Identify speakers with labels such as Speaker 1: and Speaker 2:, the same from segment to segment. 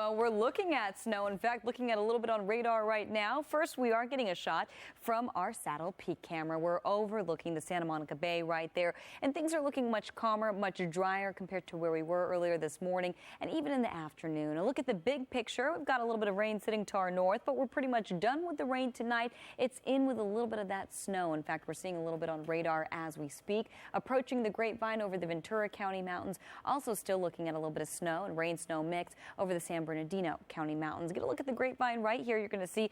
Speaker 1: Well, we're looking at snow. In fact, looking at a little bit on radar right now. First, we are getting a shot from our Saddle Peak camera. We're overlooking the Santa Monica Bay right there. And things are looking much calmer, much drier compared to where we were earlier this morning and even in the afternoon. A look at the big picture. We've got a little bit of rain sitting to our north, but we're pretty much done with the rain tonight. It's in with a little bit of that snow. In fact, we're seeing a little bit on radar as we speak. Approaching the Grapevine over the Ventura County Mountains. Also still looking at a little bit of snow and rain-snow mix over the San Bernardino County Mountains. Get a look at the Grapevine right here. You're going to see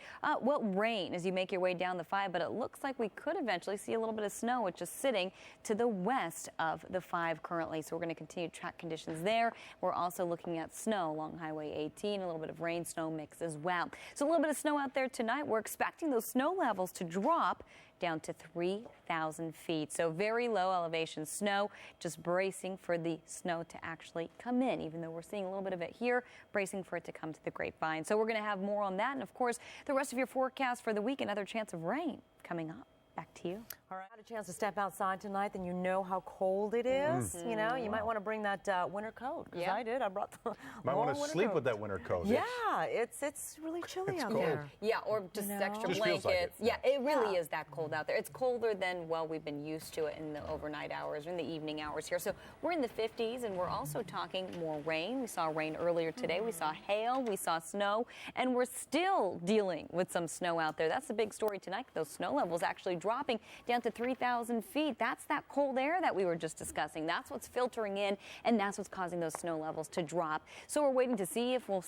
Speaker 1: rain as you make your way down the 5, but it looks like we could eventually see a little bit of snow, which is sitting to the west of the 5 currently. So we're going to continue to track conditions there. We're also looking at snow along Highway 18, a little bit of rain-snow mix as well. So a little bit of snow out there tonight. We're expecting those snow levels to drop down to 3,000 feet. So very low elevation snow, just bracing for the snow to actually come in, even though we're seeing a little bit of it here, bracing for it to come to the Grapevine. So we're going to have more on that. And of course, the rest of your forecast for the week, another chance of rain coming up. Back to you.
Speaker 2: All right. Had a chance to step outside tonight, then you know how cold it is. You know, you might want to bring that winter coat, because I did. I brought the
Speaker 3: might want to sleep with that winter coat.
Speaker 2: Yeah, it's really chilly out there.
Speaker 1: Yeah, or just extra
Speaker 3: just
Speaker 1: blankets.
Speaker 3: Like it.
Speaker 1: Yeah, it really is that cold out there. It's colder than, well, we've been used to it in the overnight hours or in the evening hours here. So we're in the 50s, and we're also talking more rain. We saw rain earlier today. We saw hail. We saw snow, and we're still dealing with some snow out there. That's the big story tonight. Those snow levels actually dropping down to 3,000 feet. That's that cold air that we were just discussing. That's what's filtering in, and that's what's causing those snow levels to drop. So we're waiting to see if we'll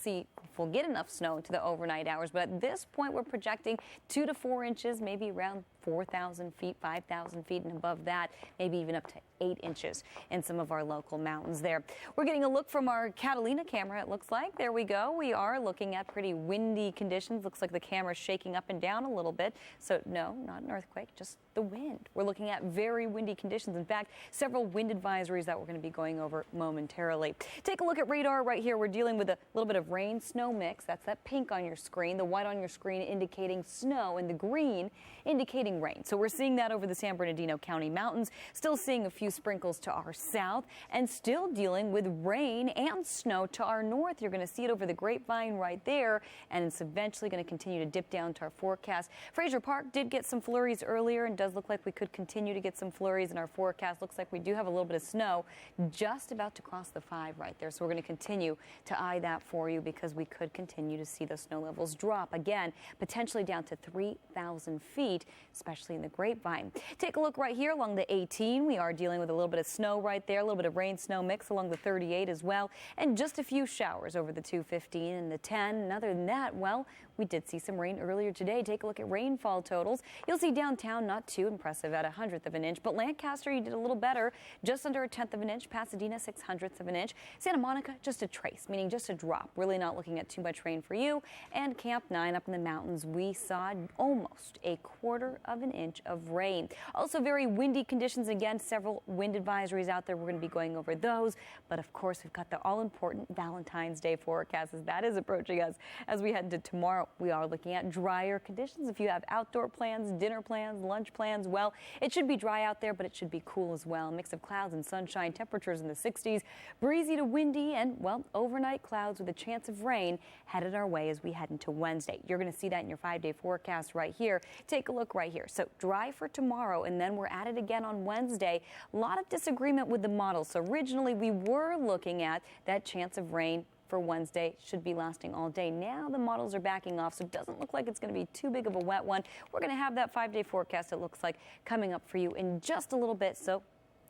Speaker 1: get enough snow into the overnight hours. But at this point, we're projecting 2 to 4 inches, maybe around 4,000 feet, 5,000 feet, and above that, maybe even up to 8 inches in some of our local mountains there. We're getting a look from our Catalina camera, it looks like. There we go. We are looking at pretty windy conditions. Looks like the camera's shaking up and down a little bit. So no, not an earthquake, just the wind. We're looking at very windy conditions. In fact, several wind advisories that we're going to be going over momentarily. Take a look at radar right here. We're dealing with a little bit of rain-snow mix. That's that pink on your screen, the white on your screen indicating snow, and the green indicating rain. So we're seeing that over the San Bernardino County Mountains, still seeing a few sprinkles to our south, and still dealing with rain and snow to our north. You're going to see it over the Grapevine right there, and it's eventually going to continue to dip down to our forecast. Fraser Park did get some flurries earlier, and does look like we could continue to get some flurries in our forecast. Looks like we do have a little bit of snow just about to cross the 5 right there. So we're going to continue to eye that for you, because we could continue to see those snow levels drop again, potentially down to 3,000 feet, especially in the Grapevine. Take a look right here along the 18. We are dealing with a little bit of snow right there, a little bit of rain-snow mix along the 38 as well, and just a few showers over the 215 and the 10. And other than that, well, we did see some rain earlier today. Take a look at rainfall totals. You'll see downtown not too impressive at 1/100 of an inch, but Lancaster, you did a little better, just under 1/10 of an inch. Pasadena, 6/100 of an inch. Santa Monica, just a trace, meaning just a drop. Really not looking at too much rain for you. And Camp 9 up in the mountains, we saw almost 1/4 of an inch of rain. Also very windy conditions. Again, several wind advisories out there. We're going to be going over those. But of course, we've got the all-important Valentine's Day forecast as that is approaching us as we head into tomorrow. We are looking at drier conditions. If you have outdoor plans, dinner plans, lunch plans, well, it should be dry out there, but it should be cool as well. A mix of clouds and sunshine, temperatures in the 60s, breezy to windy, and, well, overnight clouds with a chance of rain headed our way as we head into Wednesday. You're going to see that in your 5-day forecast right here. Take a look right here. So dry for tomorrow, and then we're at it again on Wednesday. A lot of disagreement with the model. So originally we were looking at that chance of rain for Wednesday should be lasting all day. Now the models are backing off, so it doesn't look like it's going to be too big of a wet one. We're going to have that 5-day forecast, it looks like, coming up for you in just a little bit, so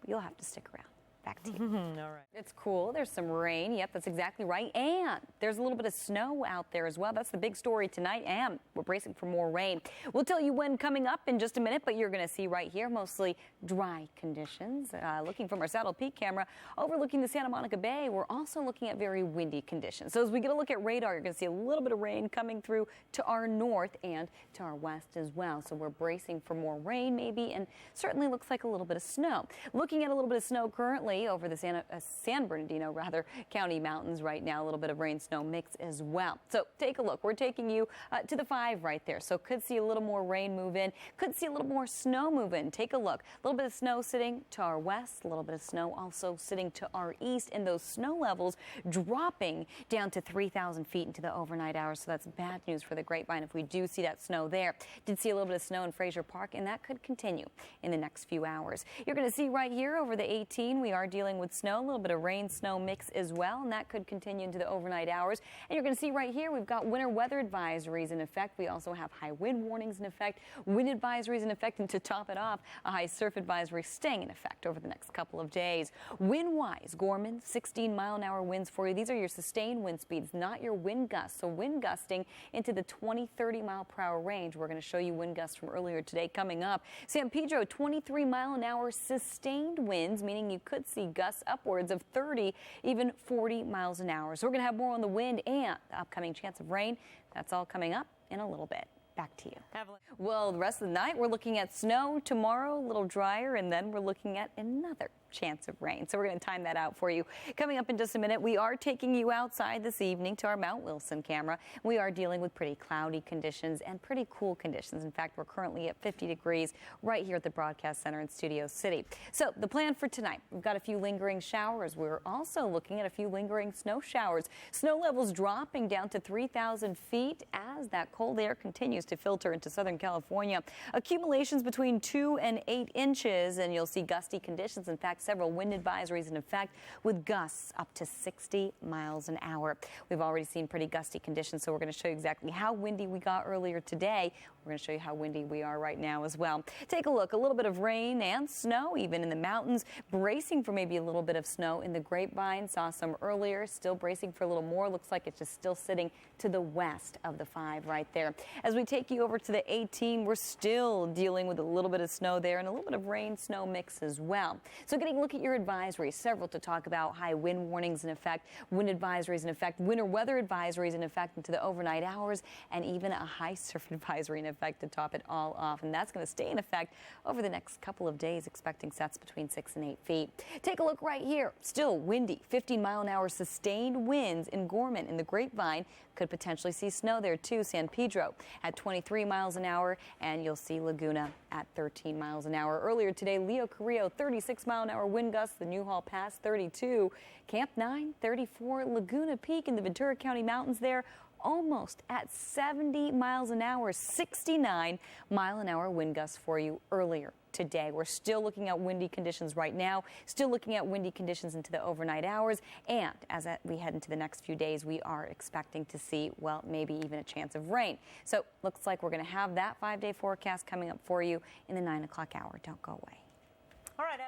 Speaker 1: you'll have to stick around. Back to you.
Speaker 2: All right.
Speaker 1: It's cool. There's some rain. Yep, that's exactly right. And there's a little bit of snow out there as well. That's the big story tonight. And we're bracing for more rain. We'll tell you when coming up in just a minute, but you're going to see right here mostly dry conditions. Looking from our Saddle Peak camera, overlooking the Santa Monica Bay, we're also looking at very windy conditions. So as we get a look at radar, you're going to see a little bit of rain coming through to our north and to our west as well. So we're bracing for more rain maybe, and certainly looks like a little bit of snow. Looking at a little bit of snow currently currently over the San Bernardino County mountains right now. A little bit of rain snow mix as well. So take a look. We're taking you to the 5 right there. So could see a little more rain move in. Could see a little more snow move in. Take a look. A little bit of snow sitting to our west. A little bit of snow also sitting to our east. And those snow levels dropping down to 3,000 feet into the overnight hours. So that's bad news for the Grapevine if we do see that snow there. Did see a little bit of snow in Fraser Park, and that could continue in the next few hours. You're going to see right here over the 18, we are dealing with snow, a little bit of rain snow mix as well, and that could continue into the overnight hours. And you're going to see right here we've got winter weather advisories in effect. We also have high wind warnings in effect, wind advisories in effect, and to top it off, a high surf advisory staying in effect over the next couple of days. Wind-wise, Gorman, 16-mile-an-hour winds for you. These are your sustained wind speeds, not your wind gusts. So wind gusting into the 20-30 mile per hour range. We're going to show you wind gusts from earlier today coming up. San Pedro, 23-mile-an-hour sustained winds, meaning you could see gusts upwards of 30, even 40 miles an hour. So we're going to have more on the wind and the upcoming chance of rain. That's all coming up in a little bit. Back to you, Evelyn. Well, the rest of the night, we're looking at snow tomorrow, a little drier, and then we're looking at another chance of rain. So we're going to time that out for you. Coming up in just a minute, we are taking you outside this evening to our Mount Wilson camera. We are dealing with pretty cloudy conditions and pretty cool conditions. In fact, we're currently at 50 degrees right here at the Broadcast Center in Studio City. So the plan for tonight, we've got a few lingering showers. We're also looking at a few lingering snow showers. Snow levels dropping down to 3,000 feet as that cold air continues to filter into Southern California. Accumulations between 2 and 8 inches, and you'll see gusty conditions. In fact, several wind advisories in effect with gusts up to 60 miles an hour. We've already seen pretty gusty conditions, so we're going to show you exactly how windy we got earlier today. We're going to show you how windy we are right now as well. Take a look. A little bit of rain and snow even in the mountains, bracing for maybe a little bit of snow in the Grapevine. Saw some earlier, still bracing for a little more. Looks like it's just still sitting to the west of the 5 right there. As we take you over to the 18, we're still dealing with a little bit of snow there and a little bit of rain snow mix as well. So getting a look at your advisories, several to talk about. High wind warnings in effect, wind advisories in effect, winter weather advisories in effect into the overnight hours, and even a high surf advisory in effect to top it all off. And that's going to stay in effect over the next couple of days, expecting sets between 6 and 8 feet. Take a look right here. Still windy, 15-mile-an-hour sustained winds in Gorman in the Grapevine. Could potentially see snow there too. San Pedro at 23 miles an hour, and you'll see Laguna at 13 miles an hour. Earlier today, Leo Carrillo, 36-mile-an-hour wind gusts. The Newhall Pass, 32. Camp 9, 34. Laguna Peak in the Ventura County Mountains there, almost at 70 miles an hour. 69-mile-an-hour wind gusts for you earlier today. We're still looking at windy conditions right now, still looking at windy conditions into the overnight hours, and as we head into the next few days, we are expecting to see, well, maybe even a chance of rain. So looks like we're going to have that 5-day forecast coming up for you in the 9 o'clock hour. Don't go away.
Speaker 2: All right.